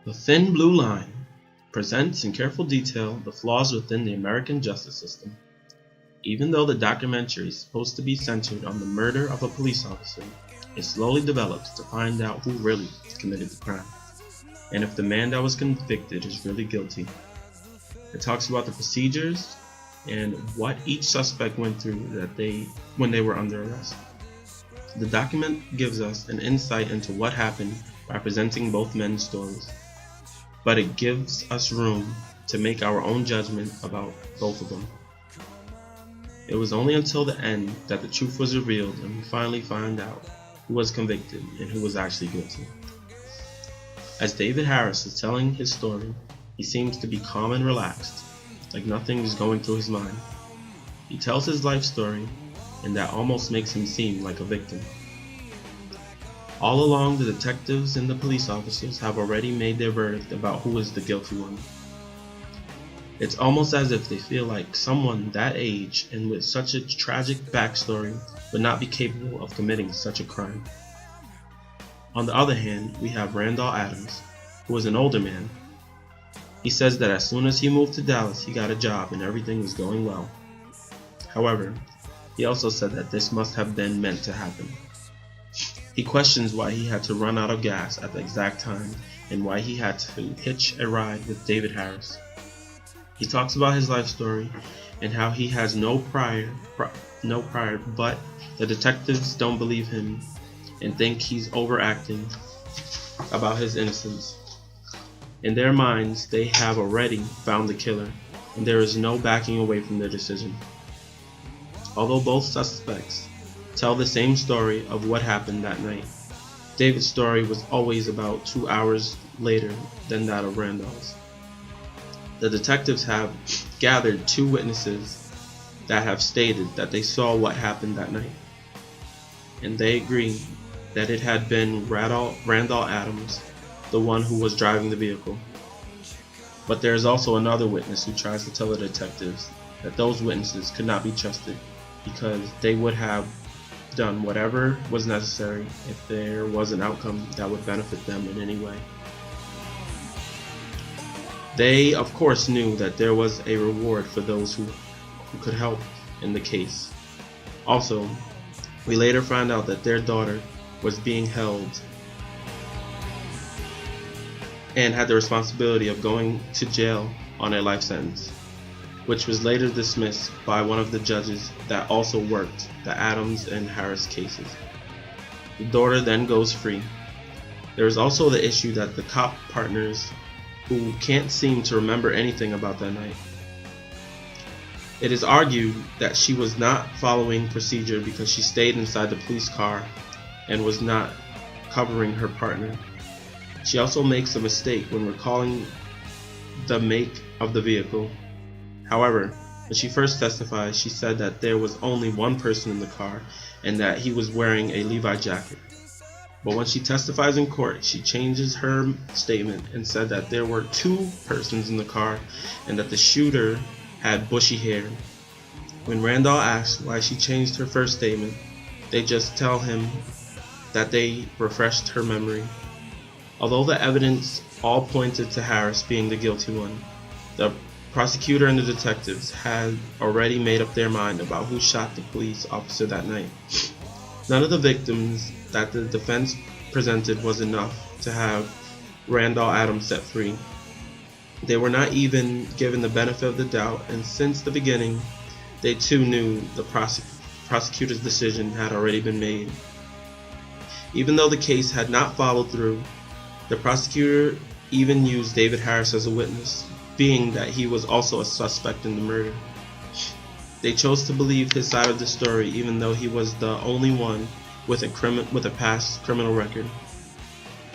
The Thin Blue Line presents in careful detail the flaws within the American justice system. Even though the documentary is supposed to be centered on the murder of a police officer, it slowly develops to find out who really committed the crime, and if the man that was convicted is really guilty. It talks about the procedures and what each suspect went through when they were under arrest. The document gives us an insight into what happened by presenting both men's stories, but it gives us room to make our own judgment about both of them. It was only until the end that the truth was revealed and we finally find out who was convicted and who was actually guilty. As David Harris is telling his story, he seems to be calm and relaxed, like nothing is going through his mind. He tells his life story, and that almost makes him seem like a victim. All along, the detectives and the police officers have already made their verdict about who is the guilty one. It's almost as if they feel like someone that age and with such a tragic backstory would not be capable of committing such a crime. On the other hand, we have Randall Adams, who is an older man. He says that as soon as he moved to Dallas, he got a job and everything was going well. However, he also said that this must have been meant to happen. He questions why he had to run out of gas at the exact time and why he had to hitch a ride with David Harris. He talks about his life story and how he has no prior, but the detectives don't believe him and think he's overacting about his innocence. In their minds, they have already found the killer, and there is no backing away from their decision. Although both suspects tell the same story of what happened that night, David's story was always about 2 hours later than that of Randall's. The detectives have gathered 2 witnesses that have stated that they saw what happened that night, and they agree that it had been Randall Adams, the one who was driving the vehicle. But there is also another witness who tries to tell the detectives that those witnesses could not be trusted because they would have done whatever was necessary if there was an outcome that would benefit them in any way. They, of course, knew that there was a reward for those who could help in the case. Also, we later found out that their daughter was being held and had the responsibility of going to jail on a life sentence, which was later dismissed by one of the judges that also worked the Adams and Harris cases. The daughter then goes free. There is also the issue that the cop partners who can't seem to remember anything about that night. It is argued that she was not following procedure because she stayed inside the police car and was not covering her partner. She also makes a mistake when recalling the make of the vehicle. However, when she first testified, she said that there was only one person in the car and that he was wearing a Levi jacket. But when she testifies in court, she changes her statement and said that there were 2 persons in the car and that the shooter had bushy hair. When Randall asks why she changed her first statement, they just tell him that they refreshed her memory. Although the evidence all pointed to Harris being the guilty one, the prosecutor and the detectives had already made up their mind about who shot the police officer that night. None of the victims that the defense presented was enough to have Randall Adams set free. They were not even given the benefit of the doubt, and since the beginning, they too knew the prosecutor's decision had already been made. Even though the case had not followed through, the prosecutor even used David Harris as a witness, being that he was also a suspect in the murder. They chose to believe his side of the story even though he was the only one with a past criminal record.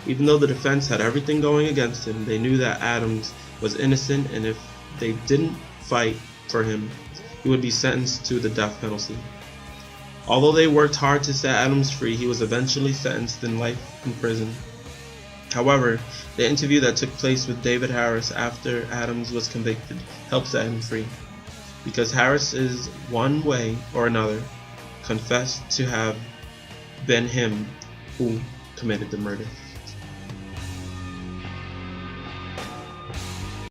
Even though the defense had everything going against him, they knew that Adams was innocent, and if they didn't fight for him, he would be sentenced to the death penalty. Although they worked hard to set Adams free, he was eventually sentenced in life in prison. However, the interview that took place with David Harris after Adams was convicted helped set him free, because Harris is one way or another confessed to have been him who committed the murder.